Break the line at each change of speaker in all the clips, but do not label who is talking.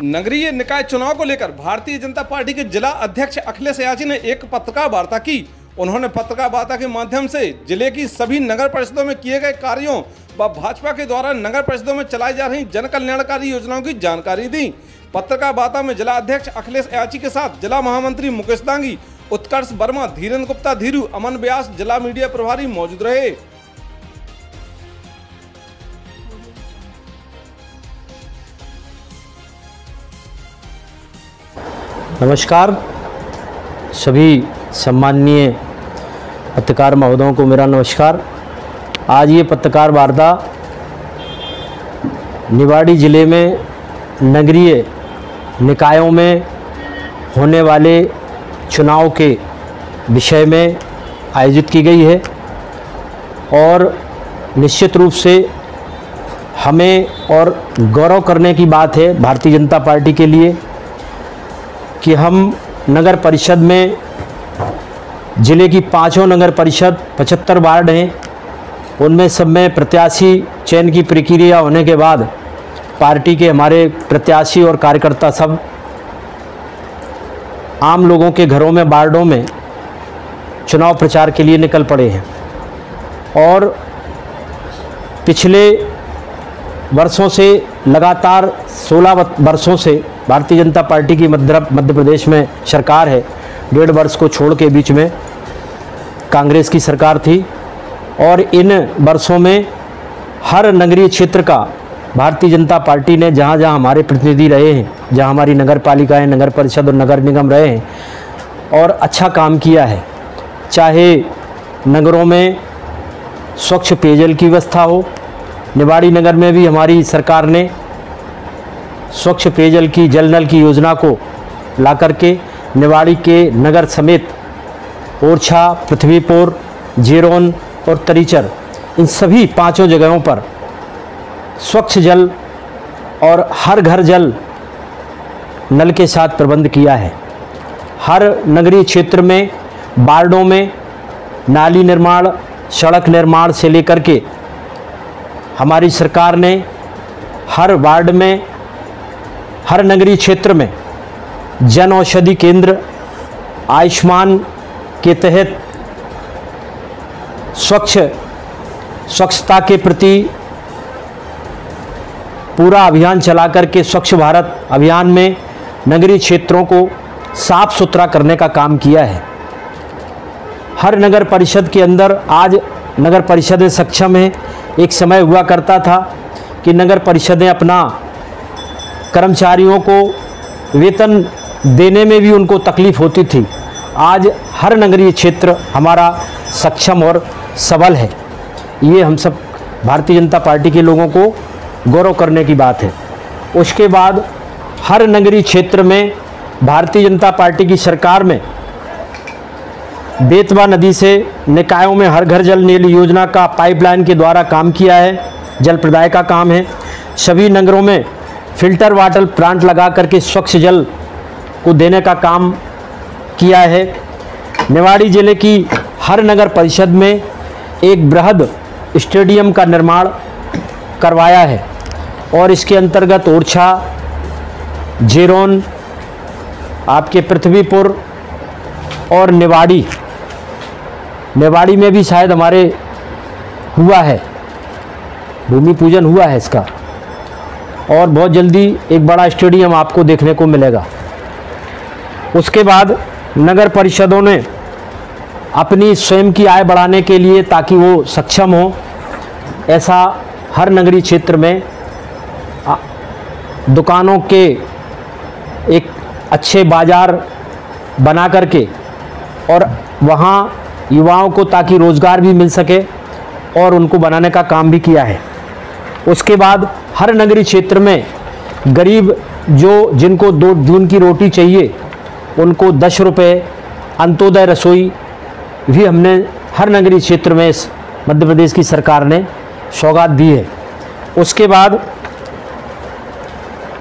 नगरीय निकाय चुनाव को लेकर भारतीय जनता पार्टी के जिला अध्यक्ष अखिलेश याची ने एक पत्रकार वार्ता की। उन्होंने पत्रकार वार्ता के माध्यम से जिले की सभी नगर परिषदों में किए गए कार्यों व भाजपा के द्वारा नगर परिषदों में चलाई जा रही जन कल्याणकारी योजनाओं की जानकारी दी। पत्रकार वार्ता में जिला अध्यक्ष अखिलेश याची के साथ जिला महामंत्री मुकेश दांगी, उत्कर्ष वर्मा, धीरेन्द्र गुप्ता धीरू, अमन व्यास, जिला मीडिया प्रभारी मौजूद रहे।
नमस्कार, सभी सम्माननीय पत्रकार महोदयों को मेरा नमस्कार। आज ये पत्रकार वार्ता निवाड़ी ज़िले में नगरीय निकायों में होने वाले चुनाव के विषय में आयोजित की गई है और निश्चित रूप से हमें और गौरव करने की बात है भारतीय जनता पार्टी के लिए कि हम नगर परिषद में ज़िले की पांचों नगर परिषद 75 वार्ड हैं, उनमें सब में प्रत्याशी चयन की प्रक्रिया होने के बाद पार्टी के हमारे प्रत्याशी और कार्यकर्ता सब आम लोगों के घरों में, वार्डों में चुनाव प्रचार के लिए निकल पड़े हैं। और पिछले वर्षों से लगातार 16 वर्षों से भारतीय जनता पार्टी की मध्य प्रदेश में सरकार है। 1.5 वर्ष को छोड़ के बीच में कांग्रेस की सरकार थी और इन वर्षों में हर नगरीय क्षेत्र का भारतीय जनता पार्टी ने जहाँ जहाँ हमारे प्रतिनिधि रहे हैं, जहाँ हमारी नगर पालिकाएँ, नगर परिषद और नगर निगम रहे हैं और अच्छा काम किया है। चाहे नगरों में स्वच्छ पेयजल की व्यवस्था हो, निवाड़ी नगर में भी हमारी सरकार ने स्वच्छ पेयजल की जल नल की योजना को ला करके निवाड़ी के नगर समेत ओरछा, पृथ्वीपुर, जेरोन और तरीचर, इन सभी पांचों जगहों पर स्वच्छ जल और हर घर जल नल के साथ प्रबंध किया है। हर नगरीय क्षेत्र में, वार्डों में नाली निर्माण, सड़क निर्माण से लेकर के हमारी सरकार ने हर वार्ड में, हर नगरीय क्षेत्र में जन औषधि केंद्र, आयुष्मान के तहत स्वच्छता के प्रति पूरा अभियान चला करके स्वच्छ भारत अभियान में नगरीय क्षेत्रों को साफ सुथरा करने का काम किया है। हर नगर परिषद के अंदर आज नगर परिषदें सक्षम हैं। एक समय हुआ करता था कि नगर परिषदें अपना कर्मचारियों को वेतन देने में भी उनको तकलीफ़ होती थी। आज हर नगरीय क्षेत्र हमारा सक्षम और सबल है। ये हम सब भारतीय जनता पार्टी के लोगों को गौरव करने की बात है। उसके बाद हर नगरीय क्षेत्र में भारतीय जनता पार्टी की सरकार में बेतवा नदी से निकायों में हर घर जल नील योजना का पाइपलाइन के द्वारा काम किया है, जल प्रदाय का काम है। सभी नगरों में फिल्टर वाटर प्लांट लगा करके स्वच्छ जल को देने का काम किया है। निवाड़ी ज़िले की हर नगर परिषद में एक बृहद स्टेडियम का निर्माण करवाया है और इसके अंतर्गत ओरछा, जेरोन, आपके पृथ्वीपुर और निवाड़ी में भी शायद हमारे हुआ है, भूमि पूजन हुआ है इसका और बहुत जल्दी एक बड़ा स्टेडियम आपको देखने को मिलेगा। उसके बाद नगर परिषदों ने अपनी स्वयं की आय बढ़ाने के लिए, ताकि वो सक्षम हो, ऐसा हर नगरीय क्षेत्र में दुकानों के एक अच्छे बाज़ार बना करके और वहाँ युवाओं को ताकि रोज़गार भी मिल सके और उनको बनाने का काम भी किया है। उसके बाद हर नगरीय क्षेत्र में गरीब जिनको 2 जून की रोटी चाहिए उनको 10 रुपये अंत्योदय रसोई भी हमने हर नगरीय क्षेत्र में इस मध्य प्रदेश की सरकार ने सौगात दी है। उसके बाद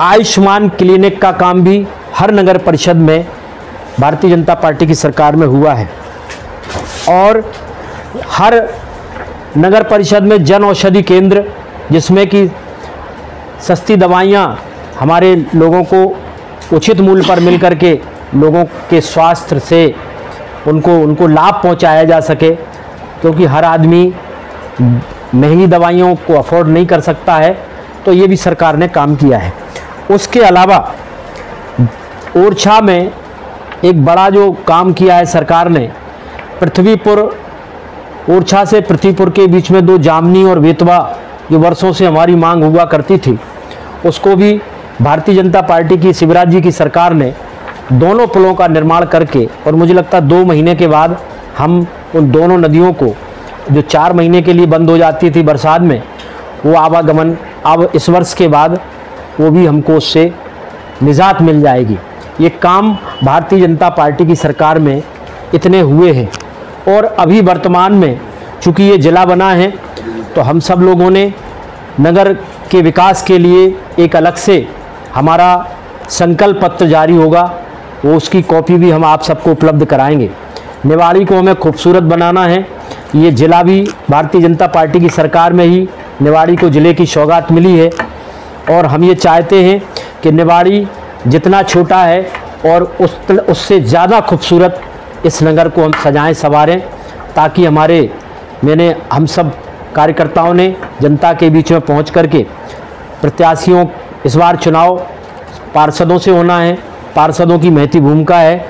आयुष्मान क्लिनिक का काम भी हर नगर परिषद में भारतीय जनता पार्टी की सरकार में हुआ है और हर नगर परिषद में जन औषधि केंद्र, जिसमें कि सस्ती दवाइयाँ हमारे लोगों को उचित मूल्य पर मिल कर के लोगों के स्वास्थ्य से उनको लाभ पहुंचाया जा सके, क्योंकि हर आदमी महंगी दवाइयों को अफोर्ड नहीं कर सकता है। तो ये भी सरकार ने काम किया है। उसके अलावा ओरछा में एक बड़ा जो काम किया है सरकार ने, पृथ्वीपुर, ओरछा से पृथ्वीपुर के बीच में 2 जामनी और बेतवा जो वर्षों से हमारी मांग हुआ करती थी, उसको भी भारतीय जनता पार्टी की शिवराज जी की सरकार ने दोनों पुलों का निर्माण करके, और मुझे लगता है 2 महीने के बाद हम उन दोनों नदियों को, जो 4 महीने के लिए बंद हो जाती थी बरसात में, वो आवागमन अब इस वर्ष के बाद वो भी हमको उससे निजात मिल जाएगी। ये काम भारतीय जनता पार्टी की सरकार में इतने हुए हैं। और अभी वर्तमान में चूँकि ये ज़िला बना है, तो हम सब लोगों ने नगर के विकास के लिए एक अलग से हमारा संकल्प पत्र जारी होगा, वो उसकी कॉपी भी हम आप सबको उपलब्ध कराएंगे। निवाड़ी को हमें खूबसूरत बनाना है। ये ज़िला भी भारतीय जनता पार्टी की सरकार में ही निवाड़ी को ज़िले की सौगात मिली है, और हम ये चाहते हैं कि निवाड़ी जितना छोटा है और उससे ज़्यादा खूबसूरत इस नगर को हम सजाएं संवारें, ताकि हम सब कार्यकर्ताओं ने जनता के बीच में पहुंच करके प्रत्याशियों, इस बार चुनाव पार्षदों से होना है, पार्षदों की महती भूमिका है,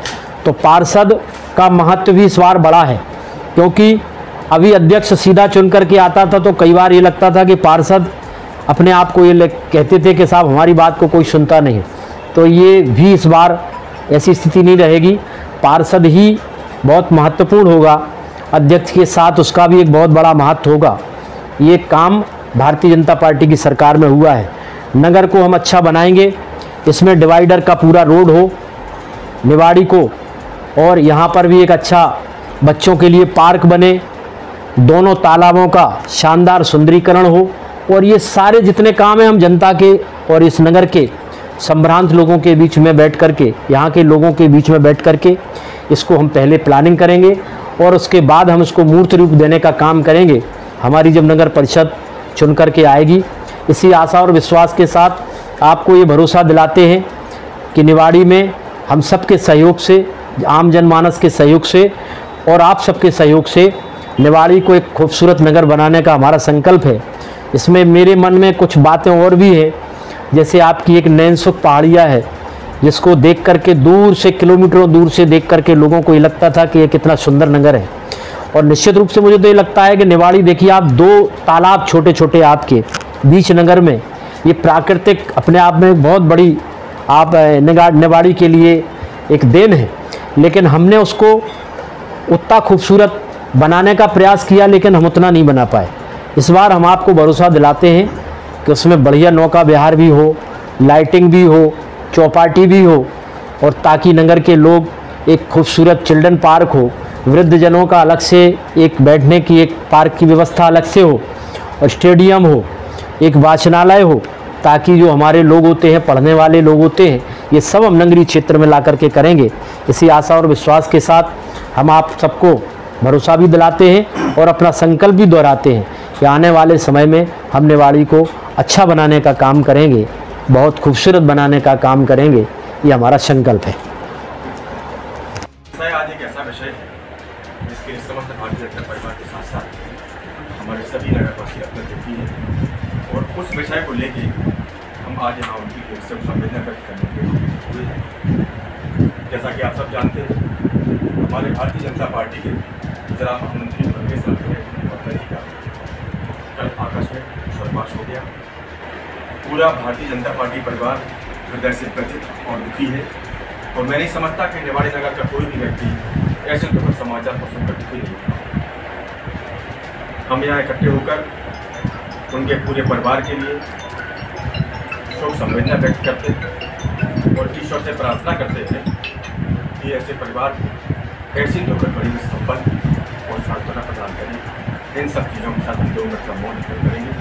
तो पार्षद का महत्व भी इस बार बड़ा है। क्योंकि अभी अध्यक्ष सीधा चुन करके आता था, तो कई बार ये लगता था कि पार्षद अपने आप को ये कहते थे कि साहब हमारी बात को कोई सुनता नहीं। तो ये भी इस बार ऐसी स्थिति नहीं रहेगी, पार्षद ही बहुत महत्वपूर्ण होगा, अध्यक्ष के साथ उसका भी एक बहुत बड़ा महत्व होगा। ये काम भारतीय जनता पार्टी की सरकार में हुआ है। नगर को हम अच्छा बनाएंगे, इसमें डिवाइडर का पूरा रोड हो निवाड़ी को, और यहाँ पर भी एक अच्छा बच्चों के लिए पार्क बने, दोनों तालाबों का शानदार सुंदरीकरण हो, और ये सारे जितने काम हैं हम जनता के और इस नगर के संभ्रांत लोगों के बीच में बैठ करके, यहाँ के लोगों के बीच में बैठ करके इसको हम पहले प्लानिंग करेंगे, और उसके बाद हम इसको मूर्त रूप देने का काम करेंगे हमारी जब नगर परिषद चुन करके आएगी। इसी आशा और विश्वास के साथ आपको ये भरोसा दिलाते हैं कि निवाड़ी में हम सबके सहयोग से, आम जनमानस के सहयोग से और आप सबके सहयोग से निवाड़ी को एक खूबसूरत नगर बनाने का हमारा संकल्प है। इसमें मेरे मन में कुछ बातें और भी हैं, जैसे आपकी एक नैनसुख पहाड़िया है, जिसको देख करके दूर से, किलोमीटरों दूर से देख करके लोगों को ये लगता था कि ये कितना सुंदर नगर है। और निश्चित रूप से मुझे तो ये लगता है कि निवाड़ी, देखिए आप 2 तालाब छोटे छोटे आपके बीच नगर में, ये प्राकृतिक अपने आप में बहुत बड़ी आप निवाड़ी के लिए एक देन है। लेकिन हमने उसको उतना खूबसूरत बनाने का प्रयास किया, लेकिन हम उतना नहीं बना पाए। इस बार हम आपको भरोसा दिलाते हैं कि उसमें बढ़िया नौका विहार भी हो, लाइटिंग भी हो, चौपाटी भी हो, और ताकि नगर के लोग, एक खूबसूरत चिल्ड्रन पार्क हो, वृद्धजनों का अलग से एक बैठने की एक पार्क की व्यवस्था अलग से हो, और स्टेडियम हो, एक वाचनालय हो, ताकि जो हमारे लोग होते हैं, पढ़ने वाले लोग होते हैं, ये सब हम नगरीय क्षेत्र में ला करके करेंगे। इसी आशा और विश्वास के साथ हम आप सबको भरोसा भी दिलाते हैं और अपना संकल्प भी दोहराते हैं कि आने वाले समय में हम निवाड़ी को अच्छा बनाने का काम करेंगे, बहुत खूबसूरत बनाने का काम करेंगे, ये हमारा संकल्प है।
आज एक ऐसा विषय है जिसके समस्त भारतीय जनता परिवार के साथ साथ हमारे सभी नगरवासी अपने दुखी हैं, और उस विषय को लेके हम आज यहाँ उनकी संवेदना व्यक्त करने के लिए हुए हैं। जैसा कि आप सब जानते हैं, हमारे भारतीय जनता पार्टी के जिला महामंत्री परवेश जी का कल आकस्मिक स्वर्गवास हो गया। पूरा भारतीय जनता पार्टी परिवार हृदय से व्यथित और दुखी है, और मैं नहीं समझता कि निवाड़ी नगर का कोई भी व्यक्ति ऐसे दुखद समाचार को सुनकर दुखी नहीं होगा। हम यहाँ इकट्ठे होकर उनके पूरे परिवार के लिए शोक संवेदना व्यक्त करते हैं और ईश्वर से प्रार्थना करते हैं कि ऐसे परिवार को ऐसी दुखद बड़ी में संपन्न और सांत्वना प्रदान करें। इन सब चीज़ों के साथ हम 2 मिनट का मौन करेंगे।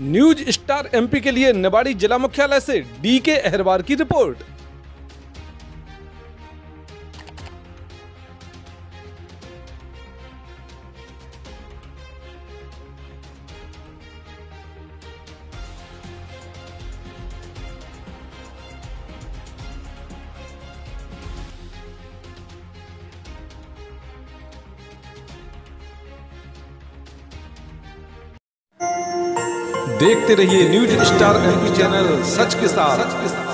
न्यूज स्टार एमपी के लिए निवाड़ी जिला मुख्यालय से डीके अहरवार की रिपोर्ट। देखते रहिए न्यूज स्टार एमपी चैनल, सच के साथ।